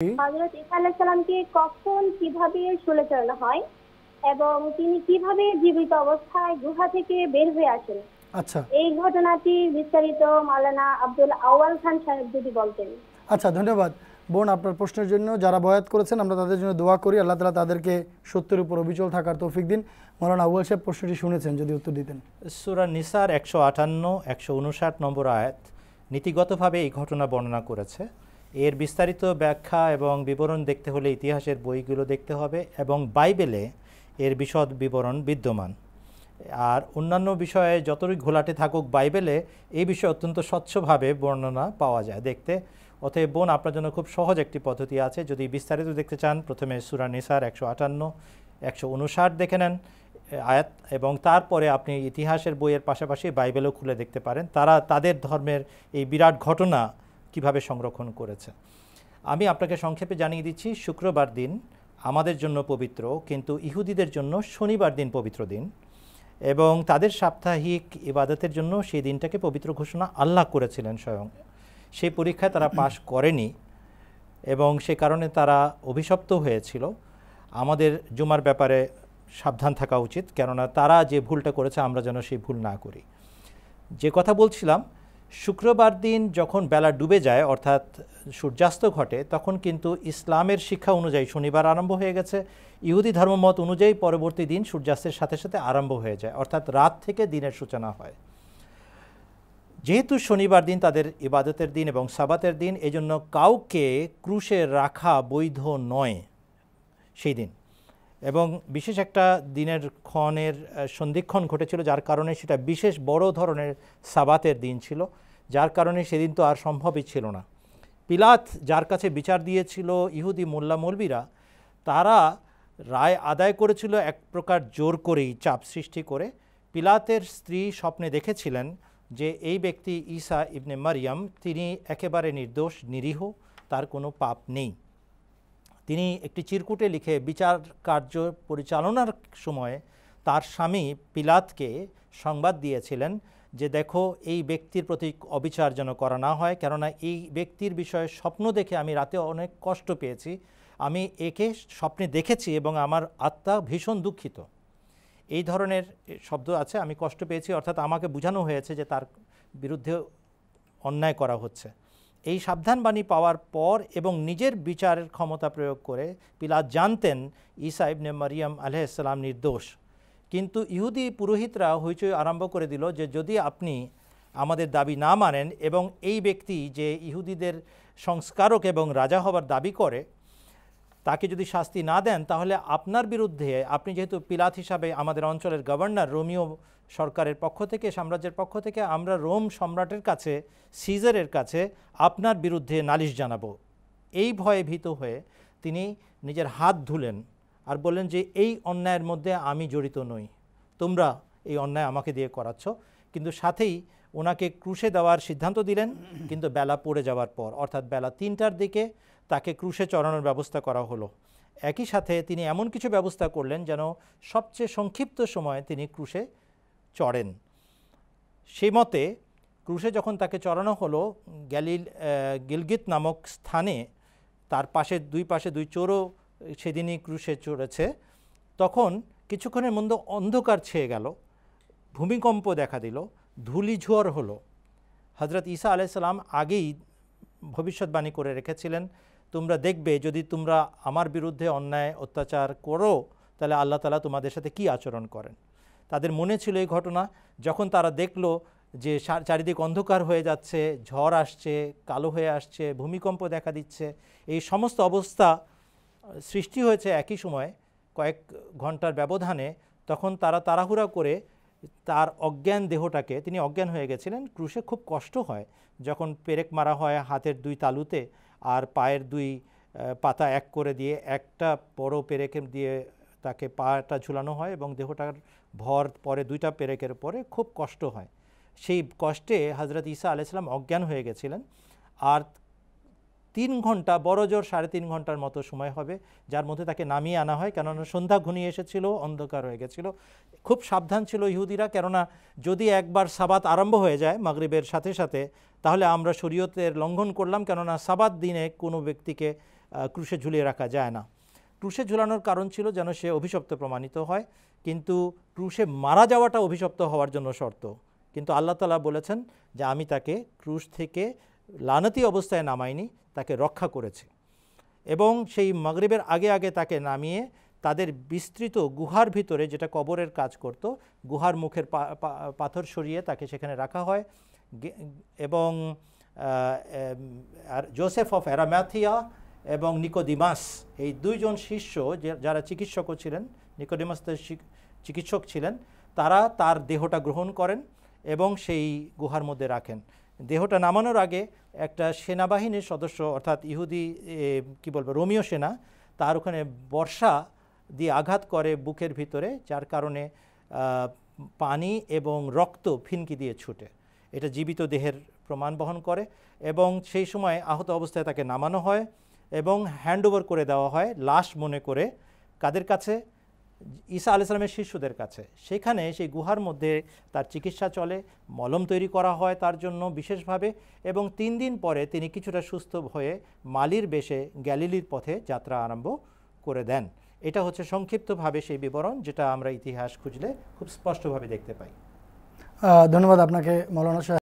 হযরত ঈসা আলাইহিস সালামকে কখন কিভাবে শুলে চড়ানো হয় এবং তিনি কিভাবে জীবিত অবস্থায় গুহা থেকে বের হয়ে আসেন, আচ্ছা এই ঘটনাটি বিস্তারিত মাওলানা আব্দুল আউয়াল খান সাহেব যদি বলতেন। আচ্ছা, ধন্যবাদ বোন আপনার প্রশ্নের জন্য। যারা বয়াত করেছেন আমরা তাদের জন্য দোয়া করি, আল্লাহ তাআলা তাদেরকে সত্যের উপর অবিচল থাকার তৌফিক দিন। মাওলানা আউয়াল সাহেব প্রশ্নটি শুনেছেন, যদি উত্তর দিতেন। সূরা নিসার ১৫৮ ১৫৯ নম্বর আয়াত নীতিগতভাবে এই ঘটনা বর্ণনা করেছে। এর বিস্তারিত ব্যাখ্যা এবং বিবরণ দেখতে হলে ইতিহাসের বইগুলো দেখতে হবে এবং বাইবেলে এর বিশদ বিবরণ বিদ্যমান। আর অন্যান্য বিষয়ে যতই ঘোলাটে থাকুক, বাইবেলে এই বিষয়ে অত্যন্ত স্বচ্ছভাবে বর্ণনা পাওয়া যায় দেখতে। অতএব বোন, আপনার জন্য খুব সহজ একটি পদ্ধতি আছে। যদি বিস্তারিত দেখতে চান, প্রথমে সূরা নিসার ১৫৮ ১৫৯ দেখে নেন আয়াত, এবং তারপরে আপনি ইতিহাসের বইয়ের পাশাপাশি বাইবেলও খুলে দেখতে পারেন তারা তাদের ধর্মের এই বিরাট ঘটনা কিভাবে সংরক্ষণ করেছে। আমি আপনাকে সংক্ষেপে জানিয়ে দিচ্ছি, শুক্রবার দিন আমাদের জন্য পবিত্র, কিন্তু ইহুদিদের জন্য শনিবার দিন পবিত্র দিন, এবং তাদের সাপ্তাহিক ইবাদতের জন্য সেই দিনটাকে পবিত্র ঘোষণা আল্লাহ করেছিলেন স্বয়ং। সেই পরীক্ষায় তারা পাশ করেনি এবং সে কারণে তারা অভিশপ্ত হয়েছিল। আমাদের জুমার ব্যাপারে সাবধান থাকা উচিত, কেননা তারা যে ভুলটা করেছে আমরা যেন সেই ভুল না করি। যে কথা বলছিলাম, শুক্রবার দিন যখন বেলা ডুবে যায় অর্থাৎ সূর্যাস্ত ঘটে, তখন কিন্তু ইসলামের শিক্ষা অনুযায়ী শনিবার আরম্ভ হয়ে গেছে। ইহুদি ধর্মমত অনুযায়ী পরবর্তী দিন সূর্যাস্তের সাথে সাথে আরম্ভ হয়ে যায়, অর্থাৎ রাত থেকে দিনের সূচনা হয়। যেহেতু শনিবার দিন তাদের ইবাদতের দিন এবং সাবাতের দিন, এজন্য কাউকে ক্রুশে রাখা বৈধ নয় সেই দিন। এবং বিশেষ একটা দিনের ক্ষণের সন্ধিক্ষণ ঘটেছিল, যার কারণে সেটা বিশেষ বড় ধরনের সাবাতের দিন ছিল, যার কারণে সেদিন তো আর সম্ভবই ছিল না। পিলাত যার কাছে বিচার দিয়েছিল ইহুদি মোল্লা মৌলবীরা, তারা রায় আদায় করেছিল এক প্রকার জোর করেই, চাপ সৃষ্টি করে। পিলাতের স্ত্রী স্বপ্নে দেখেছিলেন যে এই ব্যক্তি ঈসা ইবনে মারিয়াম, তিনি একেবারে নির্দোষ, নিরীহ, তার কোনো পাপ নেই। তিনি একটি চিরকুটে লিখে বিচার কার্য পরিচালনার সময় তার স্বামী পিলাতকে সংবাদ দিয়েছিলেন যে দেখো, এই ব্যক্তির প্রতি অবিচার যেন করা না হয়, কেননা এই ব্যক্তির বিষয়ে স্বপ্ন দেখে আমি রাতে অনেক কষ্ট পেয়েছি, আমি একে স্বপ্নে দেখেছি এবং আমার আত্মা ভীষণ দুঃখিত। এই ধরনের শব্দ আছে, আমি কষ্ট পেয়েছি, অর্থাৎ আমাকে বোঝানো হয়েছে যে তার বিরুদ্ধে অন্যায় করা হচ্ছে। এই সাবধানবাণী পাওয়ার পর এবং নিজের বিচারের ক্ষমতা প্রয়োগ করে পিলাত জানতেন ঈসা ইবনে মারিয়াম আলাইহিস সালাম নির্দোষ। কিন্তু ইহুদি পুরোহিতরা হইচই আরম্ভ করে দিল যে যদি আপনি আমাদের দাবি না মানেন এবং এই ব্যক্তি যে ইহুদিদের সংস্কারক এবং রাজা হবার দাবি করে তাকে যদি শাস্তি না দেন, তাহলে আপনার বিরুদ্ধে, আপনি যেহেতু পিলাত হিসাবে আমাদের অঞ্চলের গভর্নর, রোমীয় সরকারের পক্ষ থেকে, সাম্রাজ্যের পক্ষ থেকে আমরা রোম সম্রাটের কাছে, সিজারের কাছে আপনার বিরুদ্ধে নালিশ জানাবো। এই ভয়ে ভীত হয়ে তিনি নিজের হাত ধুলেন আর বললেন যে এই অন্যায়ের মধ্যে আমি জড়িত নই, তোমরা এই অন্যায় আমাকে দিয়ে করাচ্ছ। কিন্তু সাথেই ওনাকে ক্রুশে দেওয়ার সিদ্ধান্ত দিলেন, কিন্তু বেলা পড়ে যাওয়ার পর, অর্থাৎ বেলা ৩টার দিকে তাকে ক্রুশে চড়ানোর ব্যবস্থা করা হলো। একই সাথে তিনি এমন কিছু ব্যবস্থা করলেন যেন সবচেয়ে সংক্ষিপ্ত সময়ে তিনি ক্রুশে চড়েন। সেই মতে ক্রুশে যখন তাকে চড়ানো হলো, গিলগিত নামক স্থানে, তার পাশে দুই পাশে দুই চোরও সেদিনই ক্রুশে চড়েছে, তখন কিছুক্ষণের মধ্যে অন্ধকার ছেয়ে গেল, ভূমিকম্প দেখা দিল, ধূলিঝড় হলো। হজরত ঈসা আলাইহিস সালাম আগেই ভবিষ্যৎবাণী করে রেখেছিলেন, তোমরা দেখবে যদি তোমরা আমার বিরুদ্ধে অন্যায় অত্যাচার করো, তাহলে আল্লাহ তাআলা তোমাদের সাথে কি আচরণ করেন। তাদের মনে ছিল এই ঘটনা। যখন তারা দেখলো যে চারিদিক অন্ধকার হয়ে যাচ্ছে, ঝড় আসছে, কালো হয়ে আসছে, ভূমিকম্প দেখা দিচ্ছে, এই সমস্ত অবস্থা সৃষ্টি হয়েছে একই সময় কয়েক ঘন্টার ব্যবধানে, তখন তারা তাড়াহুড়া করে তার অজ্ঞান দেহটাকে, তিনি অজ্ঞান হয়ে গেছিলেন। ক্রুশে খুব কষ্ট হয় যখন পেরেক মারা হয় হাতের দুই তালুতে আর পায়ের দুই পাতা এক করে দিয়ে একটা বড় পেরেকে দিয়ে তাকে পাটা ঝুলানো হয় এবং দেহটার ভর পরে দুইটা পেরেকের পরে, খুব কষ্ট হয়। সেই কষ্টে হজরত ঈসা আলাইহিস সালাম অজ্ঞান হয়ে গেছিলেন। আর 3 ঘন্টা, বড় জোর 3.5 ঘন্টার মতো সময় হবে যার মধ্যে তাকে নামিয়ে আনা হয়, কেননা সন্ধ্যা ঘনিয়ে এসেছিল, অন্ধকার হয়ে গেছিল। খুব সাবধান ছিল ইহুদিরা, কেননা যদি একবার সাবাত আরম্ভ হয়ে যায় মাগরিবের সাথে সাথে, তাহলে আমরা শরীয়তের লঙ্ঘন করলাম, কেননা সাবাত দিনে কোনো ব্যক্তিকে ক্রুশে ঝুলিয়ে রাখা যায় না। ক্রুশে ঝুলানোর কারণ ছিল যেন সে অভিশপ্ত প্রমাণিত হয়, কিন্তু ক্রুশে মারা যাওয়াটা অভিশপ্ত হওয়ার জন্য শর্ত। কিন্তু আল্লাহ তাআলা বলেছেন যে আমি তাকে ক্রুশ থেকে লানতি অবস্থায় নামাইনি, তাকে রক্ষা করেছি। এবং সেই মাগরিবের আগে আগে তাকে নামিয়ে তাদের বিস্তৃত গুহার ভিতরে, যেটা কবরের কাজ করত, গুহার মুখের পাথর সরিয়ে তাকে সেখানে রাখা হয়। এবং আর জোসেফ অফ অ্যারামাথিয়া এবং নিকোডিমাস, এই দুইজন শিষ্য যারা চিকিৎসকও ছিলেন, নিকোডিমাস চিকিৎসক ছিলেন, তারা তার দেহটা গ্রহণ করেন এবং সেই গুহার মধ্যে রাখেন। দেহটা নামানোর আগে একটা সেনাবাহিনীর সদস্য, অর্থাৎ ইহুদি রোমীয় সেনা, তার ওখানে বর্ষা দিয়ে আঘাত করে বুকের ভিতরে, যার কারণে পানি এবং রক্ত ফিনকি দিয়ে ছুটে। এটা জীবিত দেহের প্রমাণ বহন করে। এবং সেই সময় আহত অবস্থায় তাকে নামানো হয় এবং হ্যান্ডওভার করে দেওয়া হয় লাশ মনে করে কাদের কাছে? ঈসা আলাইহিস সালামের শিষ্যদের কাছে। সেখানে সেই গুহার মধ্যে তার চিকিৎসা চলে, মলম তৈরি করা হয় তার জন্য বিশেষভাবে, এবং 3 দিন পরে তিনি কিছুটা সুস্থ হয়ে মালির বেশে গ্যালিলির পথে যাত্রা আরম্ভ করে দেন। এটা হচ্ছে সংক্ষিপ্তভাবে সেই বিবরণ, যেটা আমরা ইতিহাস খুঁজলে খুব স্পষ্টভাবে দেখতে পাই। ধন্যবাদ আপনাকে মাওলানা সাহেব।